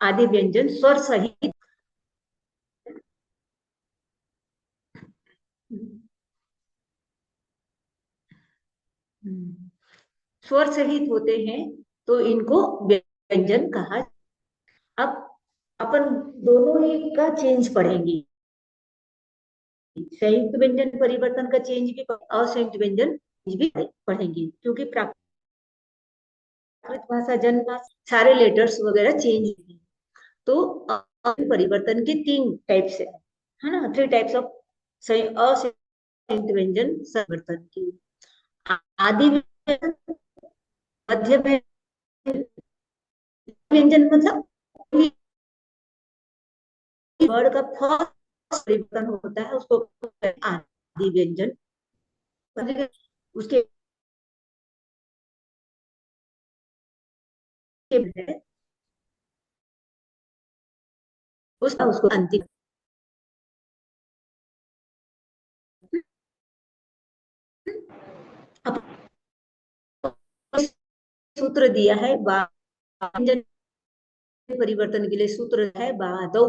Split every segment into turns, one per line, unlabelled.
आदि व्यंजन स्वर सहित स्वर सहित होते हैं तो इनको व्यंजन कहा। अब अपन दोनों ही का चेंज पढ़ेंगे, संयुक्त व्यंजन परिवर्तन का चेंज भी, असंयुक्त व्यंजन भी पढ़ेंगे, क्योंकि प्राकृत भाषा, जन भाषा, सारे लेटर्स वगैरह चेंज हुए। तो परिवर्तन के तीन टाइप्स है ना, थ्री टाइप्स ऑफ असंयुक्त व्यंजन परिवर्तन की। आदि व्यंजन, मध्य व्यंजन मतलब वर्ड का फर्स्ट परिवर्तन होता है उसको आदि व्यंजन। उसके उसका उसको अंतिम सूत्र दिया है व्यंजन परिवर्तन के लिए। सूत्र है बादौ,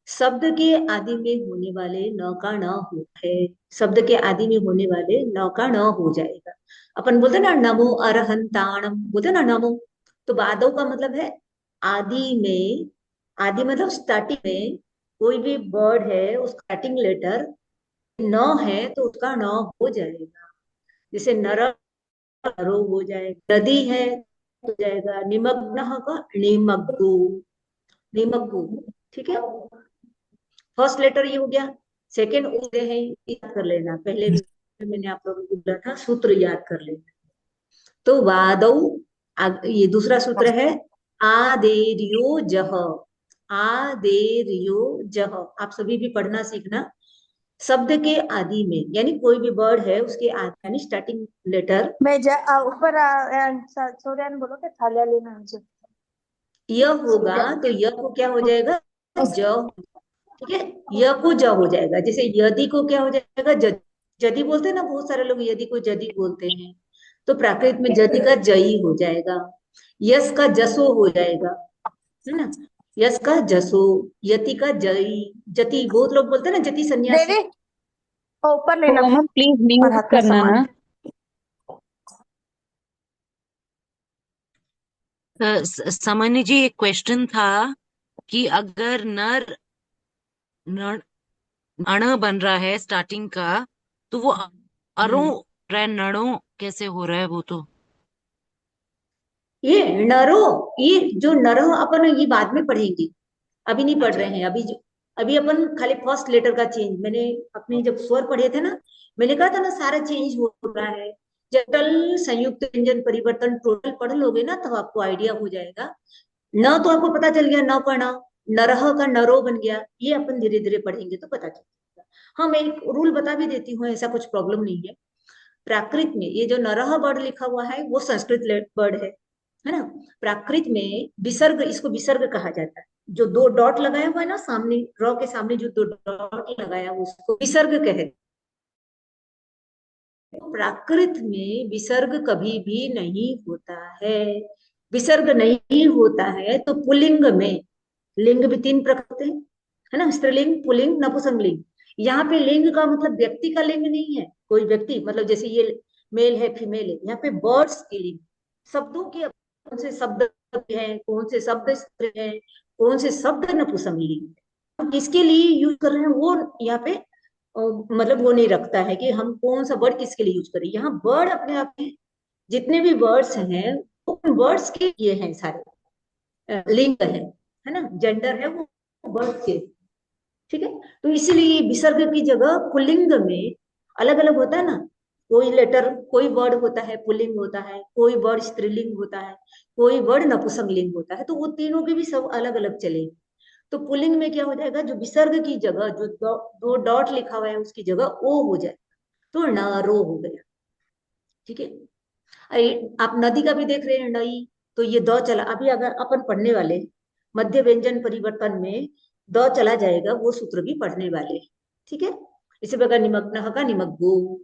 शब्द के आदि में होने वाले न का न हो है, शब्द के आदि में होने वाले न का न हो जाएगा। अपन बोलते ना नमो अरहंताणम, बोलते ना नमो, तो बादौ का मतलब है आदि में। आदि मतलब स्टार्टिंग में कोई भी वर्ड है उसका स्टार्टिंग लेटर न है तो उसका न हो जाएगा। जैसे नर, नरो हो जाएगा, नदी है हो जाएगा, निमग्न का निमग्गो, निमग्गो। ठीक है, फर्स्ट लेटर ये हो गया। सेकेंड उदय है, याद कर लेना, पहले भी मैंने आप लोगों को बोला था सूत्र याद कर लेना। तो वादौ, ये दूसरा सूत्र है आदेर्यो जह, आदेर्यो जह। आप सभी भी पढ़ना सीखना। शब्द के आदि में यानी कोई भी वर्ड है उसके आदि यानी स्टार्टिंग लेटर
मैं ऊपर सूर्यान बोलो कि थालिया लेना मुझे।
य होगा तो य को क्या हो जाएगा, ज। ठीक है, य को ज हो जाएगा। जैसे यदि को क्या हो जाएगा, जदि बोलते हैं ना, बहुत सारे लोग यदि को जदि बोलते हैं, तो प्राकृत में जदि का जई हो जाएगा। यस का जसो हो जाएगा, है ना, यस का जसो। यति का जई, जति बहुत लोग बोलते हैं ना, जति सन्यासी।
देवी ऊपर लेना
कोमल प्लीज
और
म्यूट
हाथ में
करना
सामान।
ना।
सामान्य जी, एक क्वेश्चन था कि अगर नर नर अण बन रहा है स्टार्टिंग का, तो वो अरो नणो कैसे हो रहा है वो तो।
ये नरो, ये जो नरो अपन ये बाद में पढ़ेंगे, अभी नहीं पढ़ रहे हैं। अभी अपन खाली फर्स्ट लेटर का चेंज, मैंने अपने जब स्वर पढ़े थे ना, मैंने कहा था ना सारा चेंज हो रहा है। जब संयुक्त व्यंजन परिवर्तन टोटल पढ़ लोगे ना तब आपको आइडिया हो जाएगा। न तो आपको पता चल गया, न का न, नरह का नरो बन गया। ये अपन धीरे धीरे पढ़ेंगे तो पता चल जाएगा। हाँ, मैं एक रूल बता भी देती हूँ, ऐसा कुछ प्रॉब्लम नहीं है। प्राकृत में ये जो नरह वर्ड लिखा हुआ है वो संस्कृत वर्ड है ना। प्राकृत में विसर्ग, इसको विसर्ग कहा जाता है। जो दो डॉट लगाया हुआ है ना सामने, र के सामने जो दो डॉट लगाया हुआ उसको विसर्ग कहते। प्राकृत में विसर्ग कभी भी नहीं होता है। विसर्ग नहीं होता है तो पुल्लिंग में, लिंग भी तीन प्रकार होते हैं, है ना, स्त्रीलिंग, पुल्लिंग, नपुंसकलिंग। यहाँ पे लिंग का मतलब व्यक्ति का लिंग नहीं है, कोई व्यक्ति मतलब जैसे ये मेल है फीमेल है। यहाँ पे बर्ड्स की लिंग, शब्दों के कौन से शब्द हैं, कौन से शब्द स्त्री हैं, कौन से शब्द नपुंसकलिंग है, हम किसके लिए यूज कर रहे हैं वो यहाँ पे मतलब वो नहीं रखता है कि हम कौन सा वर्ड किसके लिए यूज करें। यहाँ वर्ड अपने आप में जितने भी वर्ड्स हैं उन वर्ड्स के ये हैं सारे, लिंग है ना, जेंडर है वो वर्ड के। ठीक है, तो इसीलिए विसर्ग की जगह पुल्लिंग में अलग अलग होता है ना, कोई लेटर कोई वर्ड होता है पुल्लिंग होता है, कोई वर्ड स्त्रीलिंग होता है, कोई वर्ड नपुंसकलिंग होता है, तो वो तीनों के भी सब अलग अलग चलेंगे। तो पुल्लिंग में क्या हो जाएगा, जो विसर्ग की जगह जो दो डॉट लिखा हुआ है उसकी जगह ओ हो जाएगा, तो नारो हो गया। ठीक है, अरे आप नदी का भी देख रहे हैं नई, तो ये द चला, अभी अगर अपन पढ़ने वाले मध्य व्यंजन परिवर्तन में द चला जाएगा, वो सूत्र भी पढ़ने वाले। ठीक है, इसी प्रकार निमग्न का निमग्गो,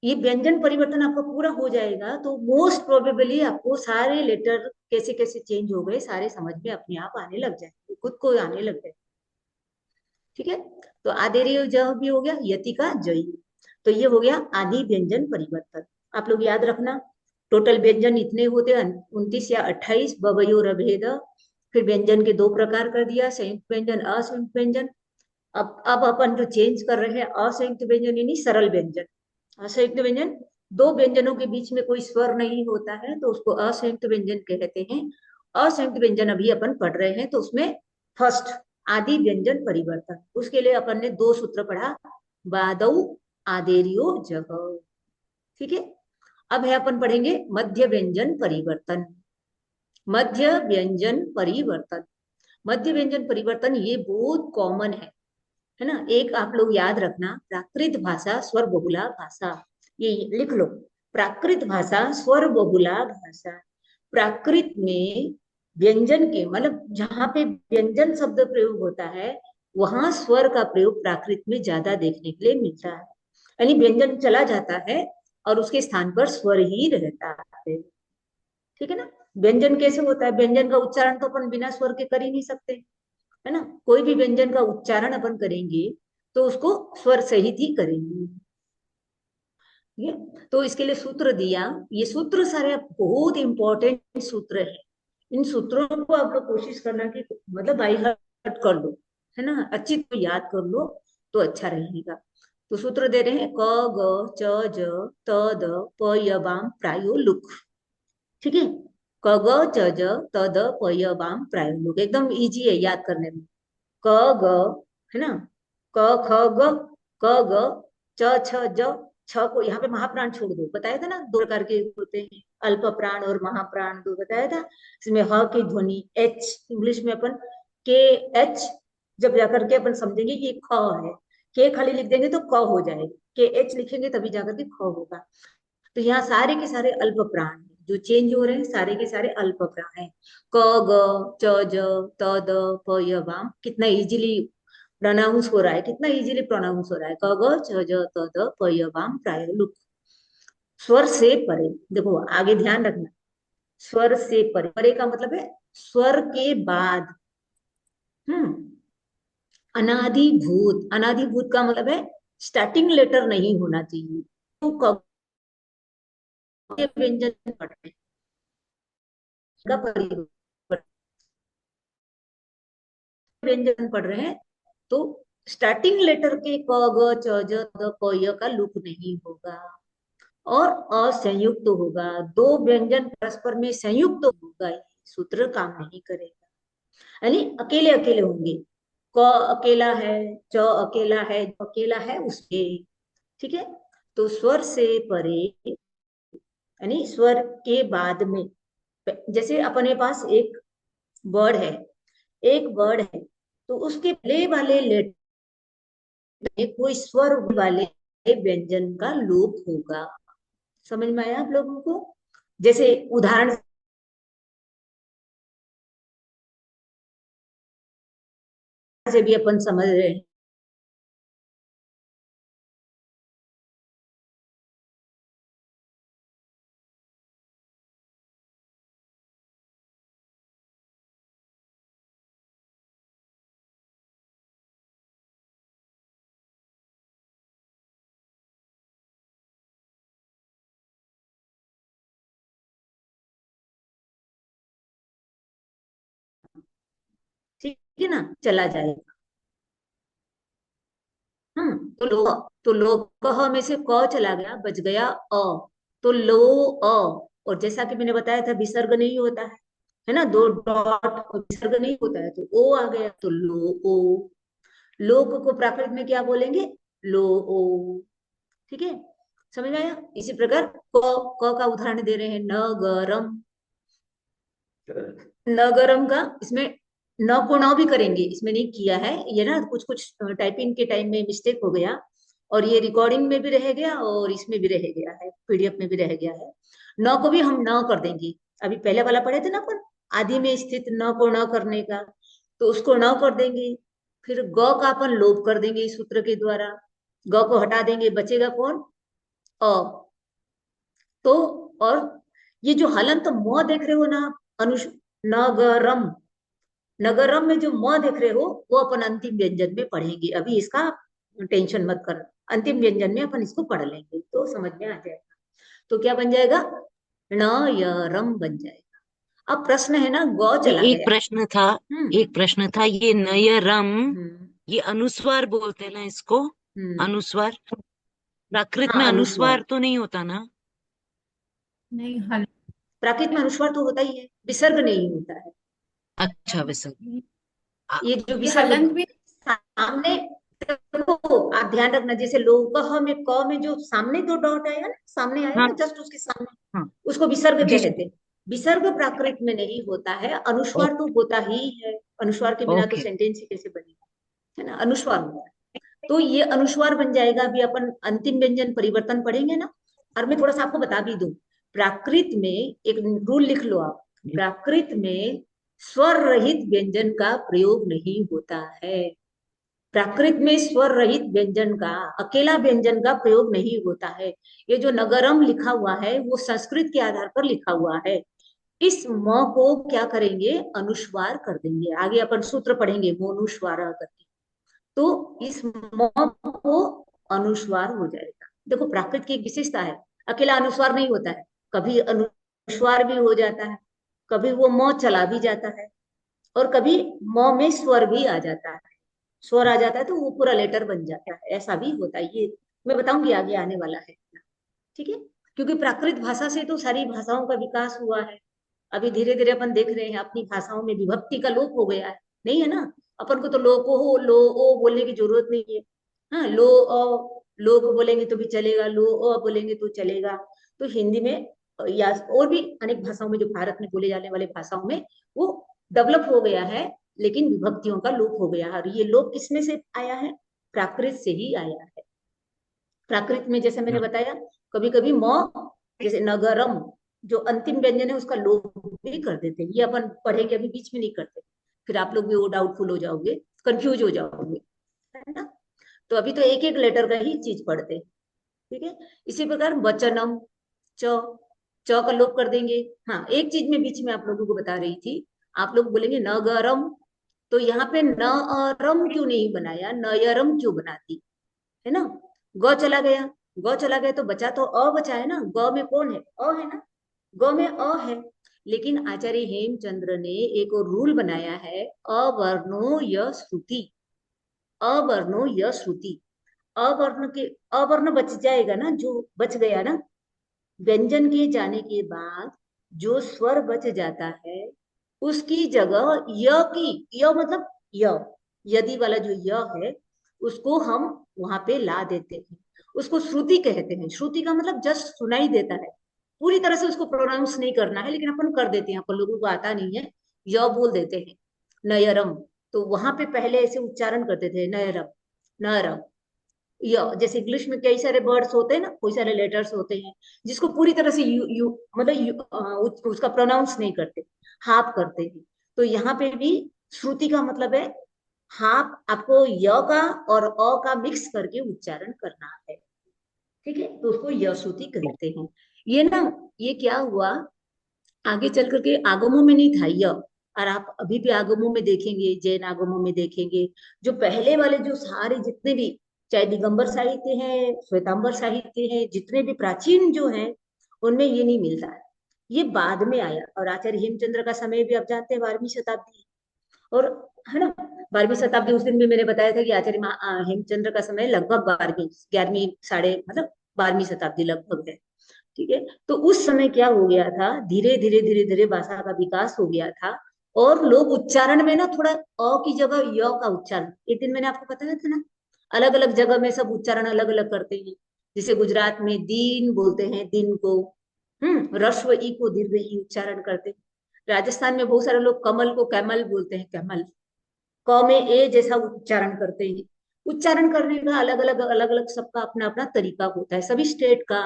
ये व्यंजन परिवर्तन आपका पूरा हो जाएगा तो मोस्ट प्रोबेबली आपको सारे लेटर कैसे कैसे चेंज हो गए सारे समझ में अपने आप आने लग जाएंगे, खुद को आने लग जाएंगे। ठीक है, तो आदेरी ज भी हो गया, यति का जई, तो ये हो गया आदि व्यंजन परिवर्तन। आप लोग याद रखना, टोटल व्यंजन इतने होते हैं 29 या 28, बवयोर अभेद। फिर व्यंजन के दो प्रकार कर दिया, संयुक्त व्यंजन, असंयुक्त व्यंजन। अब अपन जो चेंज कर रहे हैं असंयुक्त व्यंजन यानी सरल व्यंजन। असंयुक्त व्यंजन, दो व्यंजनों के बीच में कोई स्वर नहीं होता है तो उसको असंयुक्त व्यंजन कहते हैं। असंयुक्त व्यंजन अभी अपन पढ़ रहे हैं, तो उसमें फर्स्ट आदि व्यंजन परिवर्तन, उसके लिए अपन ने दो सूत्र पढ़ा, बादौ आदेरियो जग। ठीक है, अब है अपन पढ़ेंगे मध्य व्यंजन परिवर्तन। मध्य व्यंजन परिवर्तन, मध्य व्यंजन परिवर्तन ये बहुत कॉमन है ना। एक आप लोग याद रखना, प्राकृत भाषा स्वर बहुला भाषा, ये लिख लो, प्राकृत भाषा स्वर बहुला भाषा। प्राकृत में व्यंजन के मतलब जहां पे व्यंजन शब्द प्रयोग होता है वहां स्वर का प्रयोग प्राकृत में ज्यादा देखने के लिए मिलता है, यानी व्यंजन चला जाता है और उसके स्थान पर स्वर ही रहता है। ठीक है ना, व्यंजन कैसे होता है, व्यंजन का उच्चारण तो अपन बिना स्वर के कर ही नहीं सकते, है ना। कोई भी व्यंजन का उच्चारण अपन करेंगे तो उसको स्वर सहित ही करेंगे। ठीक है, तो इसके लिए सूत्र दिया, ये सूत्र सारे बहुत इंपॉर्टेंट सूत्र है। इन सूत्रों को आप लोग कोशिश करना कि मतलब बाई हार्ट कर लो, है ना, अच्छी तो याद कर लो तो अच्छा रहेगा। तो सूत्र दे रहे हैं, क ग च ज त द प य वाम प्रायो लुक। ठीक है, क ग च ज त द प य वाम प्रायो लुक, एकदम इजी है याद करने में। क ग, है ना, क ख ग, क ग च छ ज, छ को यहाँ पे महाप्राण छोड़ दो, बताया था ना दो प्रकार के होते हैं, अल्प प्राण और महाप्राण, दो बताया था। इसमें ह की ध्वनि एच, इंग्लिश में अपन के एच, जब जाकर के अपन समझेंगे कि ख है, के खाली लिख देंगे तो क हो जाएगा, के एच लिखेंगे तभी जाकर के ख होगा। तो यहाँ सारे के सारे अल्प प्राण हैं, जो चेंज हो रहे हैं सारे के सारे अल्प प्राण हैं। क ग च ज त द प य वाम, कितना इजीली प्रोनाउंस हो रहा है, कितना इजीली प्रोनाउंस हो रहा है, क ग च ज त द प य वाम प्राय लुक। स्वर से परे, देखो आगे ध्यान रखना, स्वर से परे, परे का मतलब है स्वर के बाद। हम्म, अनादिभूत, अनादिभूत का मतलब है स्टार्टिंग लेटर नहीं होना चाहिए। तो क के व्यंजन पढ़ रहे हैं, का परिवर्तन व्यंजन पढ़ रहे हैं तो स्टार्टिंग लेटर के क ग च ज द प य का लुक नहीं होगा और असंयुक्त होगा। दो व्यंजन परस्पर में संयुक्त होगा, ये सूत्र काम नहीं करेगा, यानी अकेले अकेले होंगे। क अकेला है, च अकेला है, ज अकेला है उसके। ठीक है, तो स्वर से परे यानी स्वर के बाद में, जैसे अपने पास एक वर्ड है, एक वर्ड है तो उसके पहले वाले लेटर में कोई स्वर वाले व्यंजन का लोप होगा। समझ में आया आप लोगों को? जैसे उदाहरण से भी अपन समझ रहे हैं, ठीक है ना, चला जाएगा। तो लो कह में से क चला गया, बच गया अ, तो लो अ। और जैसा कि मैंने बताया था विसर्ग नहीं होता है ना, दो डॉट विसर्ग नहीं होता है, तो ओ आ गया तो लो ओ। लोक को प्राकृत में क्या बोलेंगे, लो ओ। ठीक है, समझ में आया? इसी प्रकार क का उदाहरण दे रहे हैं, न गरम, न गरम का इसमें न को न भी करेंगे, इसमें नहीं किया है ये ना, कुछ कुछ टाइपिंग के टाइम में मिस्टेक हो गया और ये रिकॉर्डिंग में भी रह गया और इसमें भी रह गया है, पीडीएफ में भी रह गया है। न को भी हम न कर देंगे, अभी पहले वाला पढ़े थे ना अपन, आदि में स्थित न को न करने का, तो उसको न कर देंगे। फिर ग का अपन लोप कर देंगे इस सूत्र के द्वारा, ग को हटा देंगे, बचेगा कौन, अ। तो और ये जो हलंत म देख रहे हो ना, अनुष नगरम, नगरम में जो म देख रहे हो वो अपन अंतिम व्यंजन में पढ़ेंगे, अभी इसका टेंशन मत कर, अंतिम व्यंजन में अपन इसको पढ़ लेंगे तो समझ में आ जाएगा। तो क्या बन जाएगा, न य रम बन जाएगा। अब प्रश्न है ना, गौ
ये
चला
एक
गया।
प्रश्न था,
हम्म
एक प्रश्न था, ये नयरम,
हम्म
ये अनुस्वार बोलते हैं ना इसको?
हम्म।
अनुस्वार, प्राकृत में
हाँ अनुस्वार,
अनुस्वार तो नहीं होता ना?
नहीं हल
प्राकृत में अनुस्वार तो होता ही है, विसर्ग नहीं होता है।
अच्छा वैसे। आ-
ये जो
ये
विसर्ग
हलंत भी
सामने, देखो आप ध्यान रखना, जैसे लोकह में क में जो सामने दो डॉट आया ना, सामने आया
हाँ
ना, जस्ट उसके सामने,
हाँ।
उसको विसर्ग
जी जी।
कहते हैं। विसर्ग प्राकृत में नहीं होता है, अनुस्वार तो होता ही है, अनुस्वार के बिना तो
ओके।
सेंटेंस ही कैसे बनेगा, है ना, अनुस्वार होता है। तो ये अनुस्वार बन जाएगा। अभी अपन अंतिम व्यंजन परिवर्तन पढ़ेंगे ना। और मैं थोड़ा सा आपको बता भी दूं, प्राकृत में एक रूल लिख लो आप, प्राकृत में स्वर रहित व्यंजन का प्रयोग नहीं होता है। प्राकृत में स्वर रहित व्यंजन का, अकेला व्यंजन का प्रयोग नहीं होता है। ये जो नगरम लिखा हुआ है वो संस्कृत के आधार पर लिखा हुआ है। इस म को क्या करेंगे, अनुस्वार कर देंगे, आगे अपन सूत्र पढ़ेंगे मोनुस्वार करके। तो इस म को अनुस्वार हो जाएगा। देखो प्राकृत की एक विशेषता है, अकेला अनुस्वार नहीं होता है, कभी अनुस्वार भी हो जाता है, कभी वो म चला भी जाता है, और कभी म में स्वर भी आ जाता है। स्वर आ जाता है तो वो पूरा लेटर बन जाता है, ऐसा भी होता है। ये मैं बताऊंगी, आगे आने वाला है, ठीक है। क्योंकि प्राकृत भाषा से तो सारी भाषाओं का विकास हुआ है। अभी धीरे धीरे अपन देख रहे हैं अपनी भाषाओं में विभक्ति का लोप हो गया है, नहीं है ना। अपन को तो लो को हो, लो ओ बोलने की जरूरत नहीं है। हाँ, लो लो को बोलेंगे तो भी चलेगा, लो ओ बोलेंगे तो चलेगा। तो हिंदी में या और भी अनेक भाषाओं में, जो भारत में बोले जाने वाले भाषाओं में, वो डेवलप हो गया है, लेकिन विभक्तियों का लोप हो गया है। और ये लोप किसमें से आया है, प्राकृत से ही आया है। प्राकृत में जैसे मैंने बताया, कभी कभी म, जैसे नगरम, जो अंतिम व्यंजन है उसका लोप भी कर देते हैं। ये अपन पढ़ेंगे, अभी बीच में नहीं करते, फिर आप लोग भी वो डाउटफुल हो जाओगे, कंफ्यूज हो जाओगे, है ना। तो अभी तो एक एक लेटर का ही चीज पढ़ते हैं, ठीक है। इसी प्रकार वचनम, च, च का लोप कर देंगे। हाँ, एक चीज मैं बीच में आप लोगों को बता रही थी, आप लोग बोलेंगे नगरम, तो यहाँ पे न रम क्यों नहीं बनाया, नयरम क्यों बनाती, है ना। गौ चला गया, गौ चला गया तो बचा तो अ बचा है ना, गौ में कौन है, अ है ना, गौ में अ है। लेकिन आचार्य हेमचंद्र ने एक और रूल बनाया है, अवर्णो य श्रुति, अवर्णो य श्रुति, अवर्ण के, अवर्ण बच जाएगा ना, जो बच गया ना, व्यंजन के जाने के बाद जो स्वर बच जाता है, उसकी जगह य की, य मतलब य, यदि वाला जो य है, उसको हम वहां पे ला देते हैं। उसको श्रुति कहते हैं। श्रुति का मतलब जस्ट सुनाई देता है, पूरी तरह से उसको प्रोनाउंस नहीं करना है, लेकिन अपन कर देते हैं, अपन लोगों को आता नहीं है, य बोल देते हैं, नयरम। तो वहां पे पहले ऐसे उच्चारण करते थे, नयरम, नयरम, य। जैसे इंग्लिश में कई सारे वर्ड्स होते हैं ना, कोई सारे लेटर्स होते हैं जिसको पूरी तरह से यू मतलब उसका प्रोनाउंस नहीं करते, हाफ करते हैं। तो यहाँ पे भी श्रुति का मतलब है हाफ, आपको य का और अ का मिक्स करके उच्चारण करना है, ठीक है। तो उसको य श्रुति कहते हैं। ये ना, ये क्या हुआ, आगे चल करके आगमों में नहीं था य, और आप अभी भी आगमों में देखेंगे, जैन आगमों में देखेंगे, जो पहले वाले जो सारे जितने भी, चाहे दिगंबर साहित्य है, श्वेतांबर साहित्य है, जितने भी प्राचीन जो है, उनमें ये नहीं मिलता है, ये बाद में आया। और आचार्य हेमचंद्र का समय भी आप जानते हैं 12वीं शताब्दी, और है ना, 12वीं शताब्दी। उस दिन भी मैंने बताया था कि आचार्य हेमचंद्र का समय लगभग 12वीं 11वीं साढ़े मतलब 12वीं शताब्दी लगभग है, ठीक है। तो उस समय क्या हो गया था, धीरे धीरे धीरे धीरे भाषा का विकास हो गया था, और लोग उच्चारण में ना थोड़ा अ की जगह य का उच्चारण, एक दिन मैंने आपको बताया था ना, अलग अलग जगह में सब उच्चारण अलग अलग करते हैं। जैसे गुजरात में दीन बोलते हैं, दिन को, रस्व ई को दीर्घ ई उच्चारण करते हैं। राजस्थान में बहुत सारे लोग कमल को कैमल बोलते हैं, कैमल, क में ए जैसा उच्चारण करते हैं। उच्चारण करने का अलग अलग सबका अपना अपना तरीका होता है, सभी स्टेट का,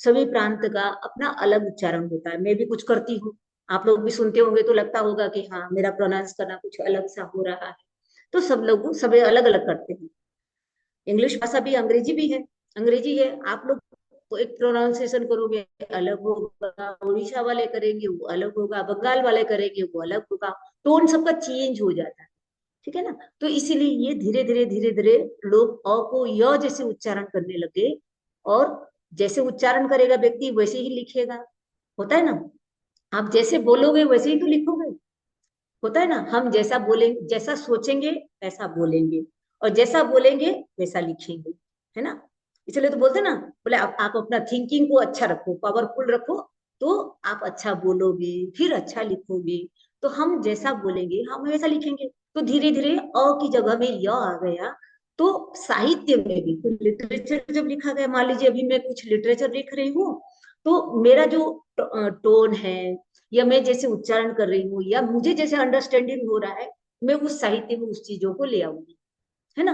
सभी प्रांत का अपना अलग उच्चारण होता है। मैं भी कुछ करती हूँ, आप लोग भी सुनते होंगे तो लगता होगा कि हाँ मेरा प्रोनाउंस करना कुछ अलग सा हो रहा है। तो सब लोग सब अलग अलग करते हैं। इंग्लिश भाषा भी, अंग्रेजी भी है, अंग्रेजी है, आप लोग तो एक प्रोनाउंसिएशन करोगे अलग होगा, उड़ीसा वाले करेंगे वो अलग होगा, बंगाल वाले करेंगे वो अलग होगा, टोन सबका चेंज हो जाता है। ठीक है ना। तो इसीलिए ये धीरे धीरे लोग अ को य जैसे उच्चारण करने लगे, और जैसे उच्चारण करेगा व्यक्ति वैसे ही लिखेगा। होता है ना, आप जैसे बोलोगे वैसे ही तो लिखोगे। होता है ना, हम जैसा बोलेंगे, जैसा सोचेंगे वैसा बोलेंगे, और जैसा बोलेंगे वैसा लिखेंगे। है ना। इसलिए तो बोलते हैं ना, बोले आप अपना थिंकिंग को अच्छा रखो, पावरफुल रखो, तो आप अच्छा बोलोगे, फिर अच्छा लिखोगे। तो हम जैसा बोलेंगे हम वैसा लिखेंगे। तो धीरे धीरे अ की जगह में य आ गया। तो साहित्य में भी तो लिटरेचर जब लिखा गया, मान लीजिए अभी मैं कुछ लिटरेचर लिख रही हूँ, तो मेरा जो टोन है, या मैं जैसे उच्चारण कर रही हूँ, या मुझे जैसे अंडरस्टैंडिंग हो रहा है, मैं उस साहित्य में उस चीजों को ले आऊंगी। है ना।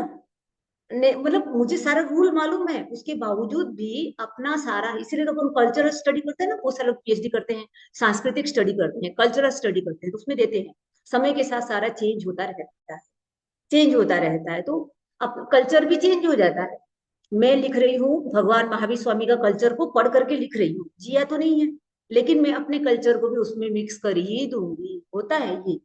मतलब मुझे सारा रूल मालूम है, उसके बावजूद भी अपना सारा, इसीलिए तो अपन कल्चरल स्टडी करते हैं ना, बहुत सारे लोग पीएचडी करते हैं, सांस्कृतिक स्टडी करते हैं, कल्चरल स्टडी करते हैं, तो उसमें देते हैं समय के साथ सारा चेंज होता रहता है, चेंज होता रहता है, तो अब कल्चर भी चेंज हो जाता है। मैं लिख रही हूँ भगवान महावीर स्वामी का कल्चर को पढ़ करके लिख रही हूँ, जिया तो नहीं है, लेकिन मैं अपने कल्चर को भी उसमें मिक्स कर ही दूंगी। होता है ये,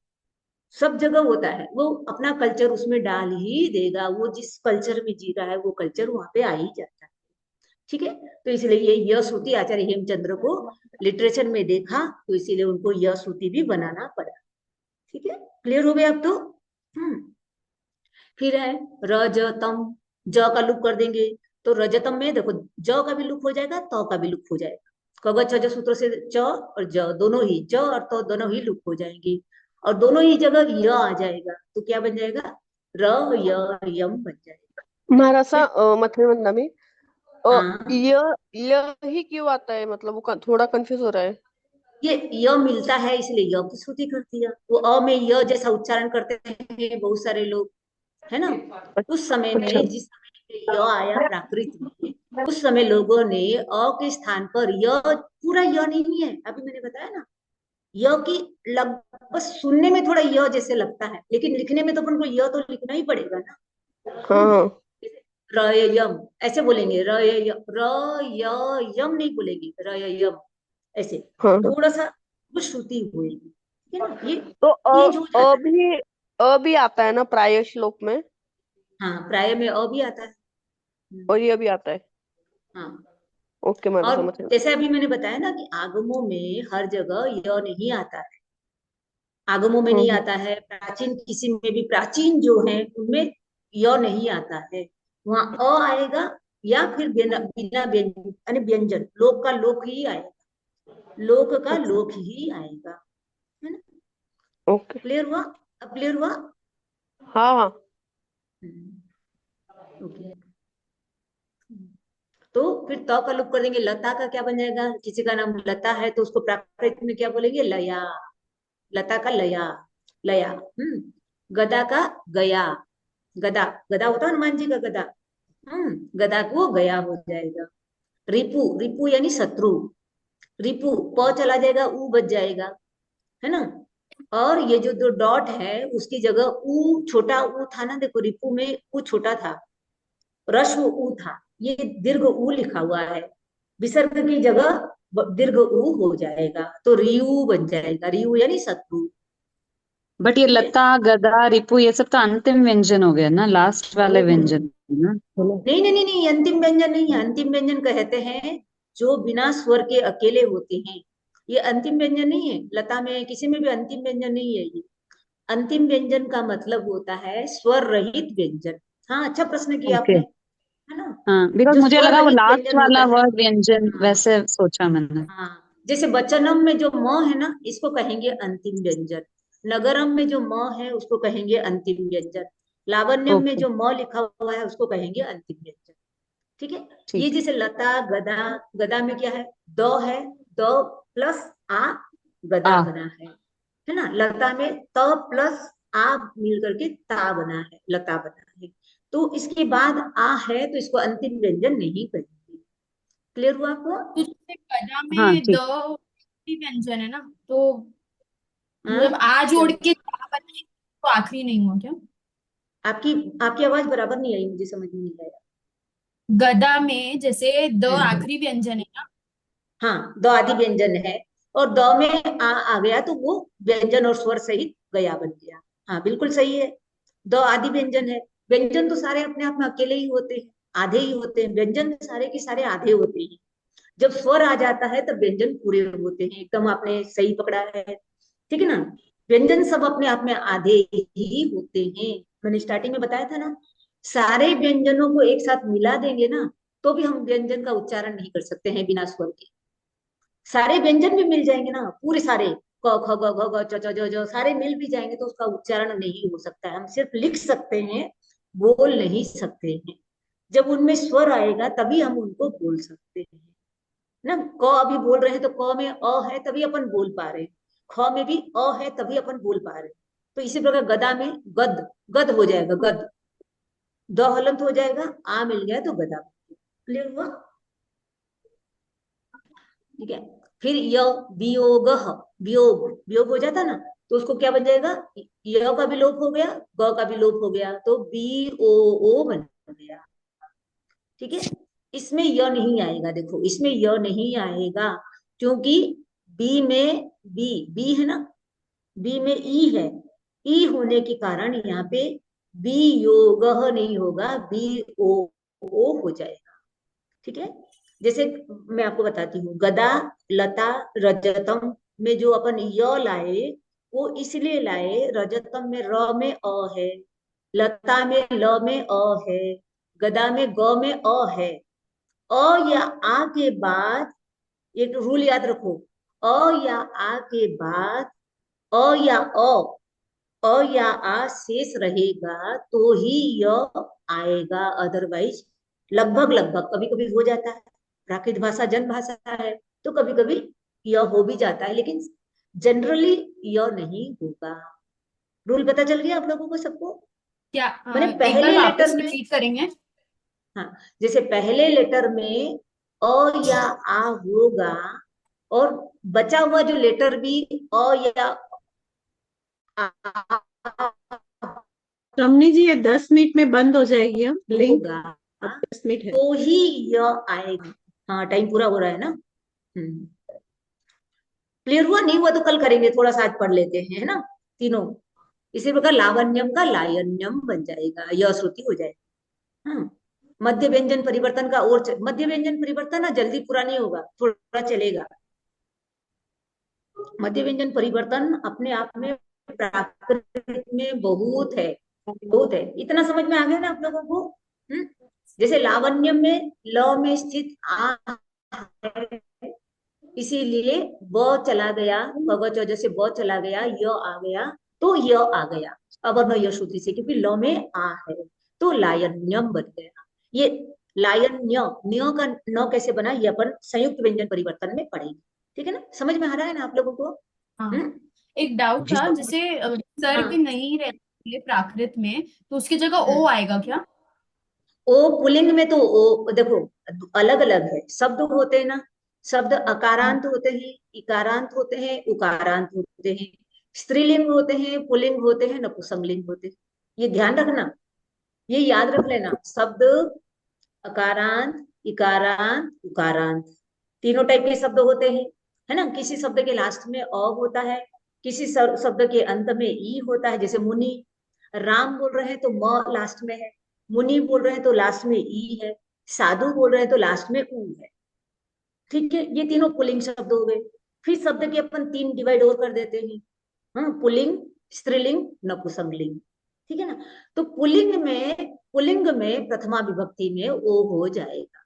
सब जगह होता है, वो अपना कल्चर उसमें डाल ही देगा, वो जिस कल्चर में जी रहा है वो कल्चर वहां पे आ ही जाता है। ठीक है। तो इसलिए ये यशोती आचार्य हेमचंद्र को लिटरेचर में देखा, तो इसीलिए उनको यशोती भी बनाना पड़ा। ठीक है, क्लियर हो गया अब तो। फिर है रजतम, ज का लुक कर देंगे, तो रजतम में देखो ज का भी लुक हो जाएगा, त का भी लुक हो जाएगा। कगज छज सूत्र से च और ज दोनों ही, ज और त दोनों ही लुक हो जाएंगे, और दोनों ही जगह य आ जाएगा, तो क्या बन जाएगा, र य यम बन जाएगा।
महाराजा
फिर
मथे में
हाँ,
य ही क्यों आता है, मतलब वो थोड़ा कंफ्यूज हो रहा है।
ये य मिलता है इसलिए य की श्रुति कर दिया, वो अ में य जैसा उच्चारण करते हैं बहुत सारे लोग। है ना। उस समय
अच्छा।
में जिस समय पे य आया प्राकृत में, उस समय लोगों ने अ के स्थान पर य, पूरा य नहीं है, अभी मैंने बताया ना, य की लगभग सुनने में थोड़ा य जैसे लगता है, लेकिन लिखने में तो अपन को य तो लिखना ही पड़ेगा ना।
हाँ हाँ
जैसे र य यम ऐसे बोलेंगे, र य र य यम नहीं बोलेंगे, र य यम ऐसे,
हाँ हाँ।
थोड़ा सा वो श्रुति होएगी। ठीक है ना, ये
तो
चेंज हो जाता है।
अ भी आता है ना प्राय श्लोक में,
हाँ, प्राय में अ भी आता है।
और ये भी आता है।
हाँ,
ओके, मैं
और
समझ गई।
जैसे अभी मैंने बताया ना कि आगमों में हर जगह य नहीं आता है, आगमों में नहीं
हम्म।
आता है, प्राचीन किसी में भी, प्राचीन जो है उनमें य नहीं आता है, वहां अ आएगा, या फिर बिना बिना यानी व्यंजन, लोक का लोक ही आएगा, लोक का
अच्छा।
लोक ही आएगा। है ना।
ओके।
क्लियर हुआ, अब क्लियर हुआ।
हाँ हाँ।
ओके। तो फिर त का लुक कर देंगे, लता का क्या बन जाएगा, किसी का नाम लता है तो उसको प्राकृत में क्या बोलेंगे, लया, लता का लया, लया। गदा का गया, गदा, गदा होता है हनुमान जी का गदा। गदा को गया हो जाएगा। रिपु, रिपु यानी शत्रु, रिपु प चला जाएगा, ऊ बच जाएगा। है ना। और ये जो दो डॉट है उसकी जगह ऊ, छोटा ऊ था ना, देखो रिपु में ऊ छोटा था, रश्व ऊ था, ये दीर्घ ऊ लिखा हुआ है, विसर्ग की जगह दीर्घ ऊ हो जाएगा, तो रियू बन जाएगा, रियू यानी शत्रु।
बट ये
ठीक है।
लता गदा रिपु ये सब तो अंतिम व्यंजन हो गया ना, लास्ट वाले व्यंजन ना। बोलो।
नहीं नहीं नहीं नहीं, अंतिम व्यंजन नहीं है, अंतिम व्यंजन कहते हैं जो बिना स्वर के अकेले होते हैं, ये अंतिम व्यंजन नहीं है, लता में किसी में भी अंतिम व्यंजन नहीं है ये। अंतिम व्यंजन का मतलब होता है स्वर रहित व्यंजन। हाँ, अच्छा प्रश्न किया
ओके।
आपने। है ना।
हाँ, बिकॉज
जो
मुझे
स्वर
लगा वो
रहित
लास्ट
व्यंजन होता
वाला
है।
वर्ड व्यंजन,
हाँ
वैसे सोचा मैंने।
हाँ, जैसे बचनम में जो म है ना, इसको कहेंगे अंतिम व्यंजन। नगरम में जो म है उसको कहेंगे अंतिम व्यंजन। लावण्यम में
ओके।
जो म लिखा हुआ है उसको कहेंगे अंतिम व्यंजन। ठीक है। ये
ठीक।
जैसे लता गदा, गदा में क्या है, द है, द प्लस आ, गदा
आ।
बना है ना। लता में त प्लस आ मिल करके ता बना है, लता बना है। तो इसके बाद आ है तो इसको अंतिम व्यंजन नहीं कहेंगे। क्लियर हुआ आपको।
तो जैसे गदा
हाँ
में द
ठीक।
भी व्यंजन है ना, तो
हाँ,
मतलब आ
क्या
जोड़ के ता बनाए तो आखिरी नहीं हुआ क्या?
आपकी आपकी आवाज बराबर नहीं आई, मुझे समझ में नहीं आया।
गदा में जैसे द
हम्म,
आखिरी व्यंजन है ना।
हाँ, द आदि व्यंजन है, और द में आ गया तो वो व्यंजन और स्वर सहित गया बन गया। हाँ, बिल्कुल सही है। द आदि व्यंजन है। व्यंजन तो सारे अपने आप में अकेले ही होते हैं, आधे ही होते हैं, व्यंजन तो सारे के सारे आधे होते हैं। जब स्वर आ जाता है तब व्यंजन पूरे होते हैं। एकदम आपने सही पकड़ा है, ठीक है ना। व्यंजन सब अपने आप में आधे ही होते हैं। मैंने स्टार्टिंग में बताया था ना, सारे व्यंजनों को एक साथ मिला देंगे ना, तो भी हम व्यंजन का उच्चारण नहीं कर सकते हैं बिना स्वर के। सारे व्यंजन भी मिल जाएंगे ना, पूरे सारे, क ख ग घ ग च च ज ज सारे मिल भी जाएंगे तो उसका उच्चारण नहीं हो सकता है। हम सिर्फ लिख सकते हैं, बोल नहीं सकते हैं। जब उनमें स्वर आएगा तभी हम उनको बोल सकते हैं ना। क अभी बोल रहे हैं तो क में अ है तभी अपन बोल पा रहे हैं, ख में भी अ है तभी अपन बोल पा रहे हैं। तो इसी प्रकार गदा में गद, गद हो जाएगा, गद। द हलंत हो जाएगा, आ मिल गया तो गदा। क्लियर हुआ? ठीक है। फिर य, वियोग, वियोग, वियोग हो जाता ना, तो उसको क्या बन जाएगा, य का भी लोप हो गया, ग का भी लोप हो गया, तो बी ओ बन गया। ठीक है। इसमें य नहीं आएगा, देखो इसमें य नहीं आएगा, क्योंकि बी में बी है ना, बी में ई है। ई होने के कारण यहाँ पे बी योग नहीं होगा, बी ओ हो जाएगा। ठीक है। जैसे मैं आपको बताती हूँ, गदा, लता, रजतम में जो अपन य लाए, वो इसलिए लाए, रजतम में र में अ है, लता में ल में अ है, गदा में ग में अ है। अ या आ के बाद, एक रूल याद रखो, अ या आ के बाद अ या या आ शेष रहेगा तो ही य आएगा, अदरवाइज लगभग लगभग, कभी कभी हो जाता है, प्राकृत भाषा जन भाषा है, तो कभी कभी यह हो भी जाता है, लेकिन जनरली यह नहीं होगा। रूल पता चल गया आप लोगों को सबको?
क्या
मैंने
एक बार
पहले
वापस
लेटर में,
रिपीट करेंगे?
हाँ, जैसे पहले लेटर में अ या आ होगा, और बचा हुआ जो लेटर भी अ या आ
रमनी जी ये 10 मिनट में बंद हो जाएगी अब लिंक।
होगा,
अब 10 मिनट है।
तो ही यह आएगा। हाँ, टाइम पूरा हो रहा है ना। क्लियर हुआ? नहीं हुआ तो कल करेंगे, थोड़ा सा आज पढ़ लेते हैं, है ना, तीनों। इसी प्रकार लावण्यम का लायन्यम बन जाएगा, यह श्रुति हो जाएगा। हाँ, मध्य व्यंजन परिवर्तन का, और मध्य व्यंजन परिवर्तन ना जल्दी पूरा नहीं होगा, थोड़ा चलेगा। मध्य व्यंजन परिवर्तन अपने आप में प्राकृत में बहुत है, बहुत है। इतना समझ में आ गया ना आप लोगों को? जैसे लावण्यम में ल में स्थित आ है, इसीलिए ब चला गया, भगवत वजह से ब चला गया, य आ गया, तो य आ गया अवर्ण य श्रुति से, क्योंकि ल में आ है, तो लायन्यम बन गया। ये लायन्य, न्य का न कैसे बना, ये अपन संयुक्त व्यंजन परिवर्तन में पढ़ेंगे। ठीक है ना, समझ में आ रहा है ना आप लोगों को?
हाँ,
हम्म।
एक डाउट
जी
था,
सर।
जैसे सर्ग
हाँ,
नहीं रहती है प्राकृत में, तो उसकी जगह ओ
हम्म।
आएगा क्या?
ओ पुलिंग में तो ओ देखो, अलग अलग है, शब्द होते हैं ना, शब्द
हाँ।
अकारांत होते हैं, इकारांत होते हैं, उकारांत होते हैं, स्त्रीलिंग होते हैं, पुलिंग होते हैं, नपुंसकलिंग होते हैं। ये ध्यान रखना, ये याद रख लेना, शब्द अकारांत, इकारांत, उकारांत, तीनों टाइप के शब्द होते हैं, है ना। किसी शब्द के लास्ट में अ होता है, किसी शब्द के अंत में ई होता है, जैसे मुनि, राम बोल रहे हैं तो म लास्ट में है, मुनि बोल रहे हैं तो लास्ट में ई है, साधु बोल रहे हैं तो लास्ट में ऊ है। ठीक है, ये तीनों पुल्लिंग शब्द हो गए। फिर शब्द के अपन तीन डिवाइड और कर देते हैं, हाँ, पुल्लिंग, स्त्रीलिंग, नपुंसकलिंग। ठीक है ना। तो पुल्लिंग में प्रथमा विभक्ति में ओ हो जाएगा,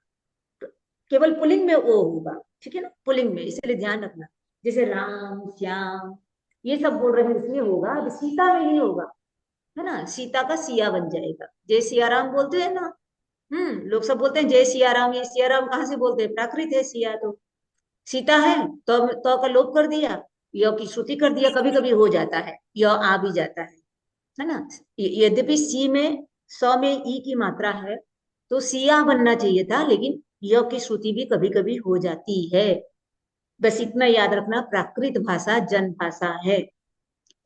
केवल पुल्लिंग में ओ होगा। ठीक है ना, पुल्लिंग में, इसलिए ध्यान रखना। जैसे राम, श्याम, ये सब बोल रहे हैं इसलिए होगा, अब सीता में नहीं होगा, है ना, सीता का सिया बन जाएगा। जय सिया राम बोलते हैं ना, लोग सब बोलते हैं जय सिया राम, ये सिया राम कहाँ से बोलते हैं, प्राकृत है सिया, तो सीता है, तो का लोप कर दिया, य की श्रुति कर दिया, कभी कभी हो जाता है, य आ भी जाता है ना। यद्यपि सी में, स में ई की मात्रा है, तो सिया बनना चाहिए था, लेकिन य की श्रुति भी कभी कभी हो जाती है। बस इतना याद रखना, प्राकृत भाषा जन भाषा है,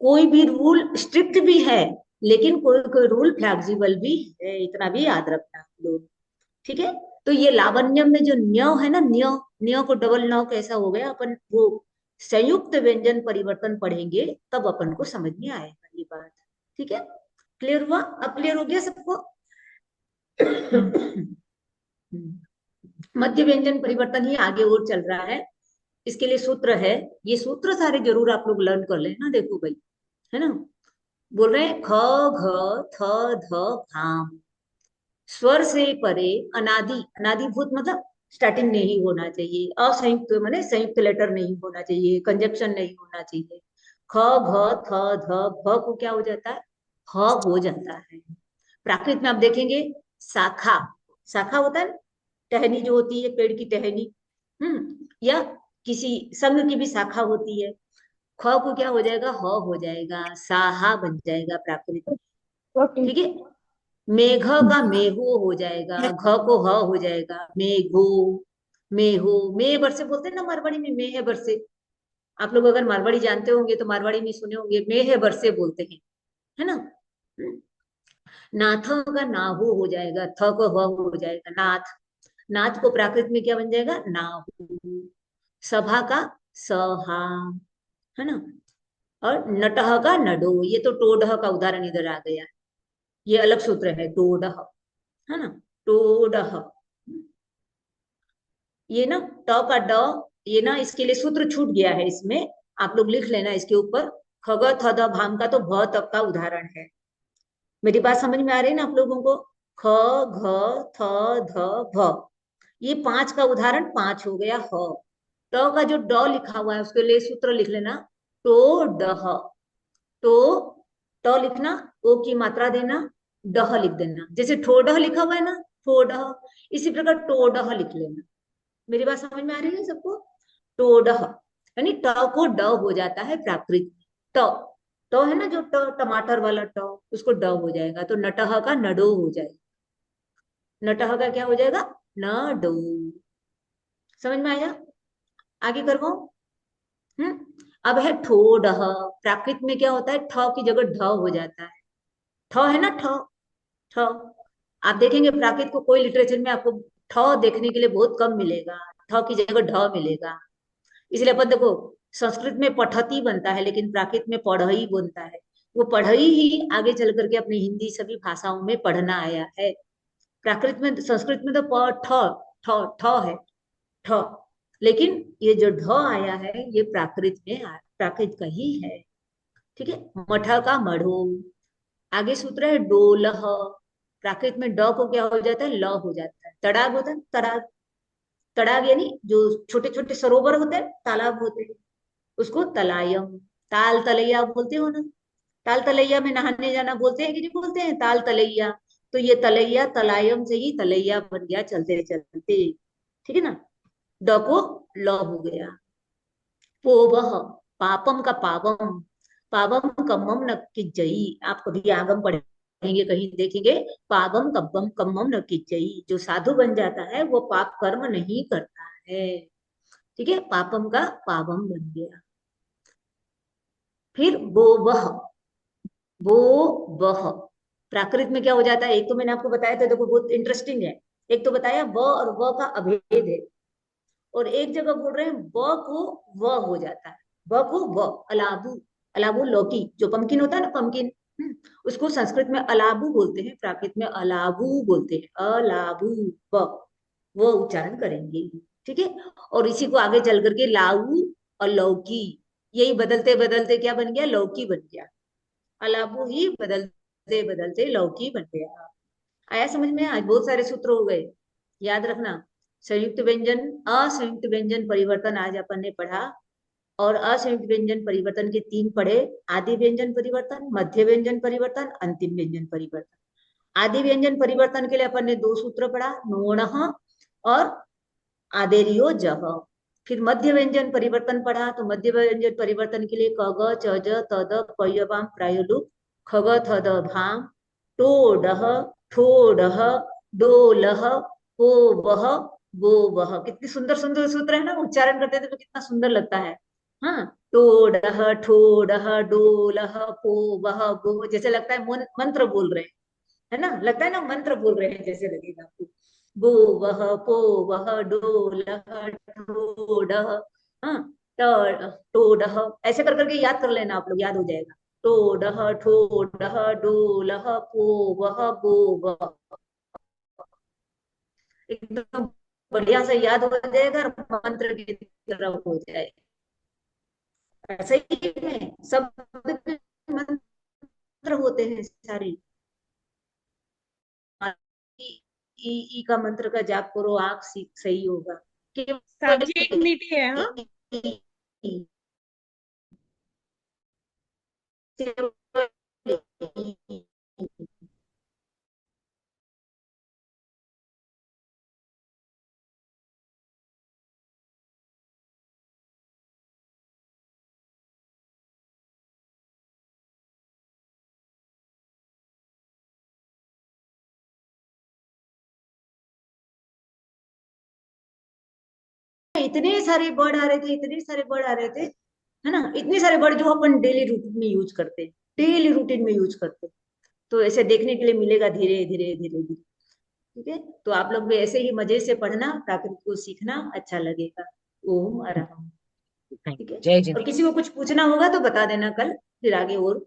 कोई भी रूल स्ट्रिक्ट भी है, लेकिन कोई कोई रूल फ्लेक्सिबल भी है, इतना भी याद रखना लोग। ठीक है। तो ये लावण्यम में जो न्य है ना, न्य, न्य को डबल न कैसा हो गया, अपन वो संयुक्त व्यंजन परिवर्तन पढ़ेंगे तब अपन को समझ में आएगा ये बात। ठीक है, क्लियर हुआ? अब क्लियर हो गया सबको? मध्य व्यंजन परिवर्तन ही आगे और चल रहा है। इसके लिए सूत्र है, ये सूत्र सारे जरूर आप लोग लर्न कर लेना। देखो भाई, है ना, बोल रहे हैं ख घ थ ध भाम, स्वर से परे अनादि, अनादिभूत मतलब स्टार्टिंग नहीं होना चाहिए, असंयुक्त माने संयुक्त लेटर नहीं होना चाहिए, कंजक्शन नहीं होना चाहिए। ख घ थ ध भ को क्या हो जाता है, ह हो जाता है। प्राकृत में आप देखेंगे शाखा, शाखा होता है ना, टहनी जो होती है, पेड़ की टहनी, या किसी संघ की भी शाखा होती है। ख को क्या हो जाएगा, ह हो जाएगा, साहा बन जाएगा प्राकृत में।
ओके।
ठीक है, मेघ का मेहो हो जाएगा, घ को ह हो जाएगा, मेघो, मेहो, मे बरसे बोलते हैं ना मारवाड़ी में, मे है बरसे। आप लोग अगर मारवाड़ी जानते होंगे तो मारवाड़ी में सुने होंगे, मे है बरसे बोलते हैं, है ना। नाथ का नाहू हो जाएगा, थ को ह हो जाएगा, नाथ, नाथ को प्राकृत में क्या बन जाएगा, नाहू। सभा का सहा, है ना। और नटह का नडो, ये तो टोडह का उदाहरण इधर आ गया, ये अलग सूत्र है, टोडह, है ना, टोडह। ये ना ट का ड, ये ना इसके लिए सूत्र छूट गया है इसमें, आप लोग लिख लेना इसके ऊपर। खग थ द भाम का तो भ तक का उदाहरण है। मेरी बात समझ में आ रही है ना आप लोगों को? ख घ थ ध भ, ये पांच का उदाहरण पांच हो गया। ह, ट का जो ड लिखा हुआ है उसके लिए सूत्र लिख लेना, टो डह, तो ट लिखना, ओ की मात्रा देना, डह लिख देना, जैसे ठोडह लिखा हुआ है ना, ठोडह, इसी प्रकार टोडह लिख लेना। मेरी बात समझ में आ रही है सबको? टोडह, यानी ट को ड हो जाता है प्राकृत में। ट, ट है ना जो ट, टमाटर वाला ट, उसको ड हो जाएगा, तो नटह का नडो हो जाएगा, नटह का क्या हो जाएगा, नडो। समझ में आया? आगे करवाओ। अब है ठोडह, प्राकृत में क्या होता है, ठ की जगह ढ हो जाता है, ठ है ना, ठ, ठ। आप देखेंगे प्राकृत को कोई लिटरेचर में आपको ठ देखने के लिए बहुत कम मिलेगा, ठ की जगह ढ मिलेगा। इसलिए अपन देखो, संस्कृत में पठती बनता है लेकिन प्राकृत में पढ़ई बनता है। वो पढ़ई ही आगे चल करके अपनी हिंदी सभी भाषाओं में पढ़ना आया है। प्राकृत में, संस्कृत में तो ठ ठ है, ठ, लेकिन ये जो ढ आया है ये प्राकृत में प्राकृत का ही है। ठीक है, मठ का मढ़ो। आगे सूत्र है डोलह, प्राकृत में ड को क्या हो जाता है, ल हो जाता है। तड़ाग होता है, तड़ाग, तड़ाग यानी जो छोटे छोटे सरोवर होते हैं, तालाब होते हैं, उसको तलायम, ताल तलैया बोलते हो ना, ताल तलैया में नहाने जाना बोलते हैं कि नहीं बोलते हैं, ताल तलैया। तो ये तलैया तलायम से ही तलैया बन गया चलते चलते। ठीक है ना, ड को ल हो गया। पोवह, पापम का पावम, पावम कम्मम न किज्जई, आप कभी आगम पढ़ेंगे कहीं देखेंगे, पावम कब्बम कम्मम न किज्जई, जो साधु बन जाता है वो पाप कर्म नहीं करता है। ठीक है, पापम का पावम बन गया। फिर वो वह, वो वह, प्राकृत में क्या हो जाता है, एक तो मैंने आपको बताया था, देखो बहुत इंटरेस्टिंग है। एक तो बताया व और व का अभेद है, और एक जगह बोल रहे हैं व को व हो जाता है, व को व, अलाबू, अलाबू लौकी जो पंकिन होता है ना, पंकिन, उसको संस्कृत में अलाबू बोलते हैं, प्राकृत में अलाबू बोलते हैं, अलाबू, व, वो उच्चारण करेंगे। ठीक है, और इसी को आगे चल करके लाऊ और लौकी, यही बदलते बदलते क्या बन गया, लौकी बन गया। अलाबू ही बदलते बदलते लौकी बन गया। आया समझ में? आज बहुत सारे सूत्र हो गए, याद रखना। संयुक्त व्यंजन, असंयुक्त व्यंजन परिवर्तन आज अपन ने पढ़ा, और असंयुक्त व्यंजन परिवर्तन के तीन पढ़े, आदि व्यंजन परिवर्तन, मध्य व्यंजन परिवर्तन, अंतिम व्यंजन परिवर्तन। आदि व्यंजन परिवर्तन के लिए अपन ने दो सूत्र पढ़ा, नोणः और आदेरियो जह। फिर मध्य व्यंजन परिवर्तन पढ़ा, तो मध्य व्यंजन परिवर्तन के लिए कग चज तद पय्यवाम प्रायोलुक, खग थद भाम, टोडह, ठोडह, डोलह, पोवह, बोवह। कितनी सुंदर सुंदर सूत्र है ना, उच्चारण करते थे तो कितना सुंदर लगता है। हाँ, टोडह, ठोडह, डोलह, पोवह, बोवह, जैसे लगता है मंत्र बोल रहे हैं, है ना, लगता है ना मंत्र बोल रहे हैं जैसे लगेगा आपको। बो वह पो वह डो लह ठो डह, हाँ, टो डह, ऐसे कर करके याद कर लेना आप लोग, याद हो जाएगा। टो डह ठो डह डो लह पो वह बो वह, एकदम बढ़िया से याद हो जाएगा और मंत्र की तरह हो जाएगा। ऐसे ही है, सब मंत्र होते हैं सारे। ई, ई का मंत्र का जाप करो, आंख सही होगा।
साहब
केवल
जी 1 मिनट ही है, हाँ।
इतने सारे वर्ड आ रहे थे, इतने सारे वर्ड आ रहे थे, है ना, इतने सारे वर्ड जो अपन डेली रूटीन में यूज करते, डेली रूटीन में यूज करते। तो ऐसे देखने के लिए मिलेगा धीरे धीरे धीरे धीरे। ठीक है, तो आप लोग भी ऐसे ही मजे से पढ़ना, प्राकृत को सीखना, अच्छा लगेगा। ओम अरहम। ठीक है,
जय
और
जिनेन्द्र।
किसी को कुछ पूछना होगा तो बता देना कल, फिर आगे और